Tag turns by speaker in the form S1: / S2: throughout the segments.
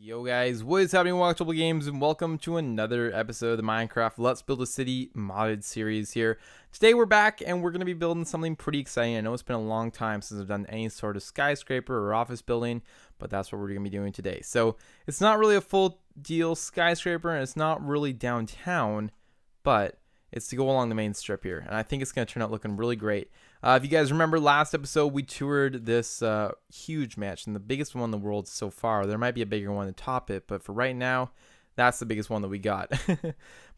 S1: Yo guys, what is happening? Welcome to Games and welcome to another episode of the Minecraft Let's Build a City modded series here. Today we're back and we're going to be building something pretty exciting. I know it's been a long time since I've done any sort of skyscraper or office building, but that's what we're going to be doing today. So it's not really a full deal skyscraper and it's not really downtown, but it's to go along the main strip here. And I think it's going to turn out looking really great. If you guys remember last episode, we toured this huge mansion, the biggest one in the world so far. There might be a bigger one to top it, but for right now, that's the biggest one that we got.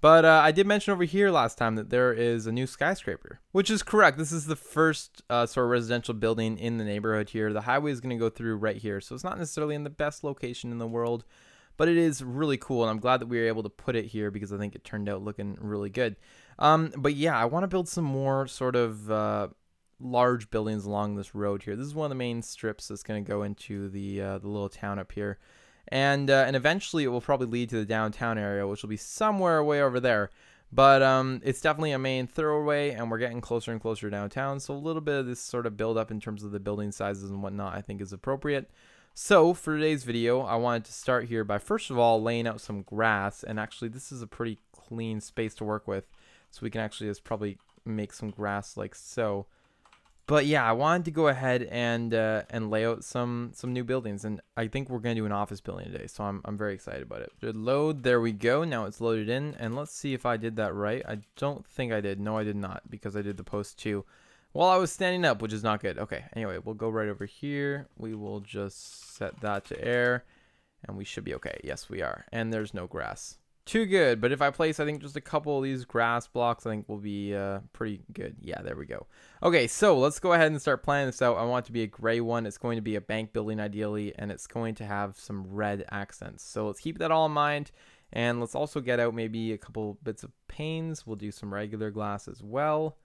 S1: But I did mention over here last time that there is a new skyscraper, which is correct. This is the first sort of residential building in the neighborhood here. The highway is going to go through right here, so it's not necessarily in the best location in the world, but it is really cool, and I'm glad that we were able to put it here because I think it turned out looking really good. But yeah, I want to build some more sort of large buildings along this road here. This is one of the main strips that's going to go into the little town up here, and eventually it will probably lead to the downtown area, which will be somewhere way over there. But it's definitely a main thoroughway, and we're getting closer and closer downtown. So a little bit of this sort of build up in terms of the building sizes and whatnot, I think is appropriate. So for today's video, I wanted to start here by first of all laying out some grass, and actually this is a pretty clean space to work with, so we can actually just probably make some grass like so. But yeah, I wanted to go ahead and lay out some new buildings, and I think we're gonna do an office building today, so I'm very excited about it. Good load, there we go. Now it's loaded in, and let's see if I did that right. I don't think I did. No, I did not, because I did the post 2 while I was standing up, which is not good. Okay, anyway, we'll go right over here. We will just set that to air, and we should be okay. Yes, we are. And there's no grass. Too good, but if I place, I think, just a couple of these grass blocks, I think will be pretty good. Yeah, there we go. Okay, so let's go ahead and start planning this out. I want it to be a gray one. It's going to be a bank building, ideally, and it's going to have some red accents. So let's keep that all in mind, and let's also get out maybe a couple bits of panes. We'll do some regular glass as well.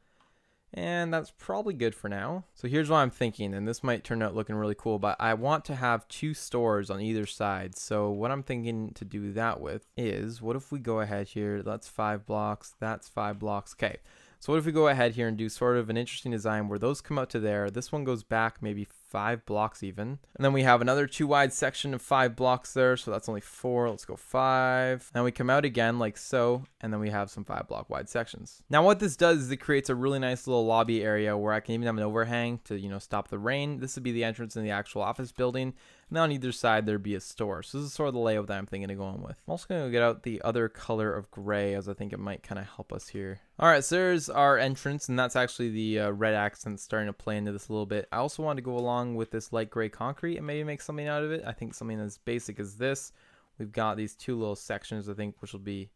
S1: And that's probably good for now. So here's what I'm thinking, and this might turn out looking really cool, but I want to have 2 stores on either side. So what I'm thinking to do that with is, what if we go ahead here, that's 5 blocks, that's 5 blocks. Okay, so what if we go ahead here and do sort of an interesting design where those come out to there, this one goes back maybe 5 blocks even, and then we have another 2 wide section of 5 blocks there, so that's only 4. Let's go 5. Now we come out again like so, and then we have some 5 block wide sections. Now what this does is it creates a really nice little lobby area where I can even have an overhang to, you know, stop the rain. This would be the entrance in the actual office building, and then on either side there'd be a store. So this is sort of the layout that I'm thinking of going with. I'm also going to get out the other color of gray, as I think it might kind of help us here. Alright, so there's our entrance, and that's actually the red accent starting to play into this a little bit. I also want to go along with this light gray concrete and maybe make something out of it. I think something as basic as this. We've got these 2 little sections, I think, which will be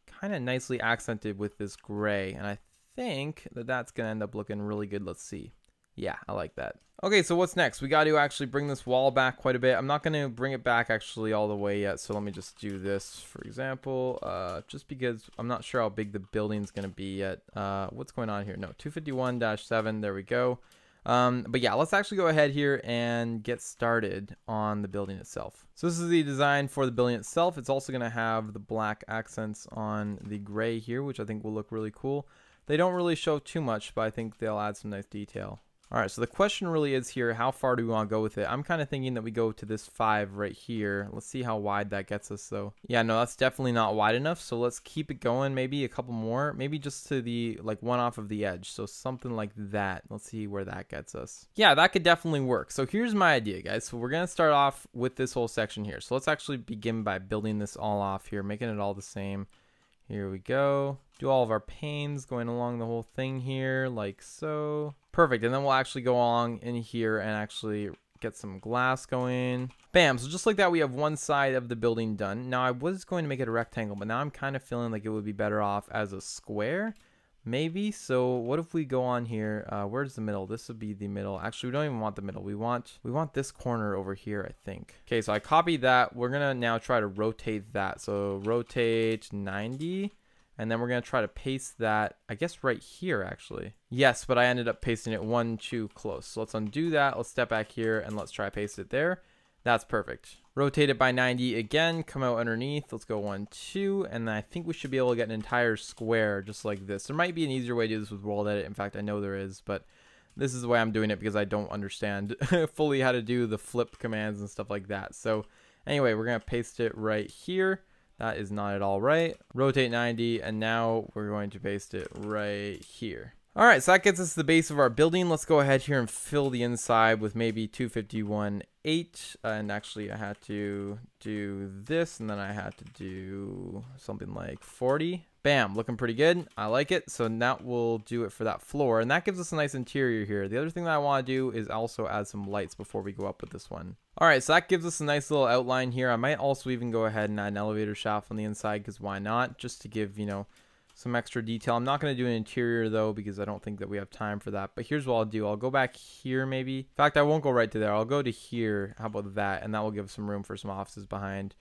S1: kind of nicely accented with this gray, and I think that that's going to end up looking really good. Let's see. Yeah, I like that. Okay, so what's next? We got to actually bring this wall back quite a bit. I'm not going to bring it back actually all the way yet, so let me just do this, for example, just because I'm not sure how big the building's going to be yet. What's going on here? No, 251-7, there we go. But yeah, let's actually go ahead here and get started on the building itself. So this is the design for the building itself. It's also going to have the black accents on the gray here, which I think will look really cool. They don't really show too much, but I think they'll add some nice detail. Alright, so the question really is here, how far do we want to go with it? I'm kind of thinking that we go to this 5 right here. Let's see how wide that gets us, though. Yeah, no, that's definitely not wide enough, so let's keep it going. Maybe a couple more. Maybe just to the, like, one off of the edge. So something like that. Let's see where that gets us. Yeah, that could definitely work. So here's my idea, guys. So we're going to start off with this whole section here. So let's actually begin by building this all off here, making it all the same. Here we go. Do all of our panes going along the whole thing here, like so. Perfect. And then we'll actually go along in here and actually get some glass going. Bam. So just like that, we have one side of the building done. Now I was going to make it a rectangle, but now I'm kind of feeling like it would be better off as a square. Maybe. So what if we go on here? Where's the middle? This would be the middle. Actually, we don't even want the middle. We want this corner over here, I think. Okay, so I copied that. We're gonna now try to rotate that. So rotate 90. And then we're going to try to paste that, I guess, right here, actually. Yes, but I ended up pasting it 1 too close. So let's undo that. Let's step back here and let's try to paste it there. That's perfect. Rotate it by 90 again. Come out underneath. Let's go 1, 2. And then I think we should be able to get an entire square just like this. There might be an easier way to do this with World Edit. In fact, I know there is, but this is the way I'm doing it because I don't understand fully how to do the flip commands and stuff like that. So Anyway, we're going to paste it right here. That is not at all right. Rotate 90, and now we're going to paste it right here. All right, so that gets us to the base of our building. Let's go ahead here and fill the inside with maybe 251.8. And actually, I had to do this, and then I had to do something like 40. Bam, looking pretty good. I like it. So that will do it for that floor. And that gives us a nice interior here. The other thing that I want to do is also add some lights before we go up with this one. All right, so that gives us a nice little outline here. I might also even go ahead and add an elevator shaft on the inside, because why not? Just to give, you know, some extra detail. I'm not going to do an interior though, because I don't think that we have time for that. But here's what I'll do. I'll go back here maybe. In fact, I won't go right to there. I'll go to here. How about that? And that will give some room for some offices behind.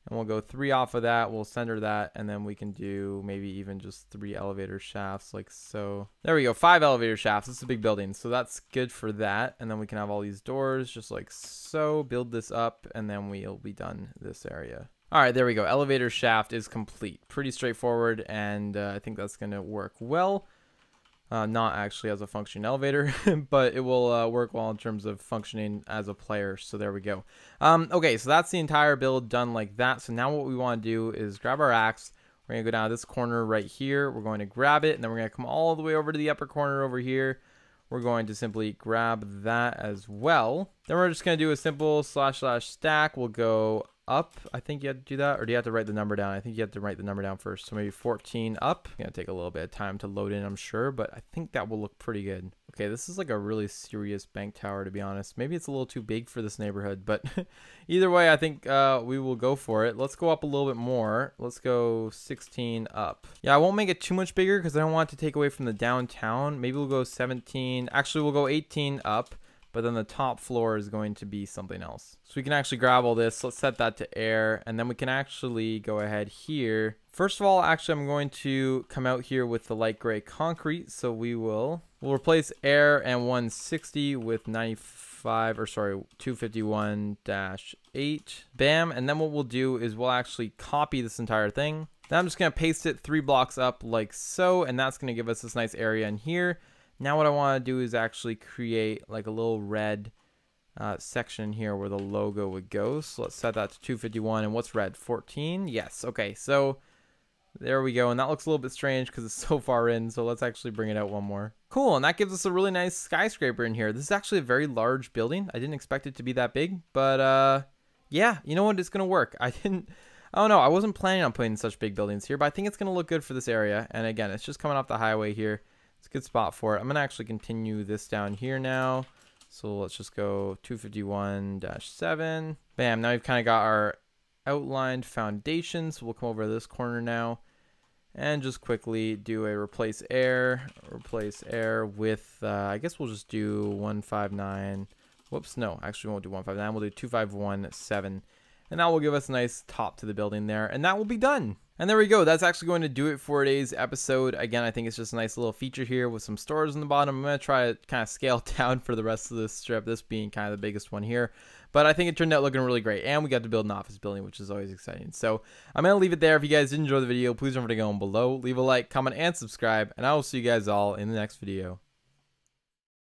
S1: And we'll go 3 off of that. We'll center that. And then we can do maybe even just 3 elevator shafts like so. There we go. 5 elevator shafts. It's a big building. So that's good for that. And then we can have all these doors just like so. Build this up. And then we'll be done this area. All right, there we go. Elevator shaft is complete. Pretty straightforward, and I think that's going to work well. Not actually as a functioning elevator, but it will work well in terms of functioning as a player. So there we go. Okay, so that's the entire build done like that. So now what we want to do is grab our axe. We're going to go down to this corner right here. We're going to grab it, and then we're going to come all the way over to the upper corner over here. We're going to simply grab that as well. Then we're just going to do a simple / stack. We'll go up. I think you have to do that, or do you have to write the number down? I think you have to write the number down first. So maybe 14 up. It's gonna take a little bit of time to load in, I'm sure, but I think that will look pretty good. Okay, this is like a really serious bank tower, to be honest. Maybe it's a little too big for this neighborhood, but either way, I think we will go for it. Let's go up a little bit more. Let's go 16 up. Yeah, I won't make it too much bigger because I don't want it to take away from the downtown. Maybe we'll go 17. Actually, we'll go 18 up. But then the top floor is going to be something else. So we can actually grab all this. Let's set that to air. And then we can actually go ahead here. First of all, actually, I'm going to come out here with the light gray concrete. So we'll replace air and 160 with 251-8. Bam. And then what we'll do is we'll actually copy this entire thing. Then I'm just going to paste it 3 blocks up like so. And that's going to give us this nice area in here. Now what I want to do is actually create like a little red section here where the logo would go. So let's set that to 251. And what's red? 14? Yes. Okay. So there we go. And that looks a little bit strange because it's so far in. So let's actually bring it out one more. Cool. And that gives us a really nice skyscraper in here. This is actually a very large building. I didn't expect it to be that big. But yeah, you know what? It's going to work. I don't know. I wasn't planning on putting such big buildings here, but I think it's going to look good for this area. And again, it's just coming off the highway here. It's a good spot for it. I'm going to actually continue this down here now. So let's just go 251-7. Bam. Now we've kind of got our outlined foundation. So we'll come over to this corner now and just quickly do a replace air with, I guess we'll just do 159. Whoops. No, actually we won't do 159. We'll do 251-7. And that will give us a nice top to the building there. And that will be done. And there we go. That's actually going to do it for today's episode. Again, I think it's just a nice little feature here with some stores on the bottom. I'm going to try to kind of scale down for the rest of this strip, this being kind of the biggest one here. But I think it turned out looking really great. And we got to build an office building, which is always exciting. So I'm going to leave it there. If you guys did enjoy the video, please don't forget to go below, leave a like, comment, and subscribe. And I will see you guys all in the next video.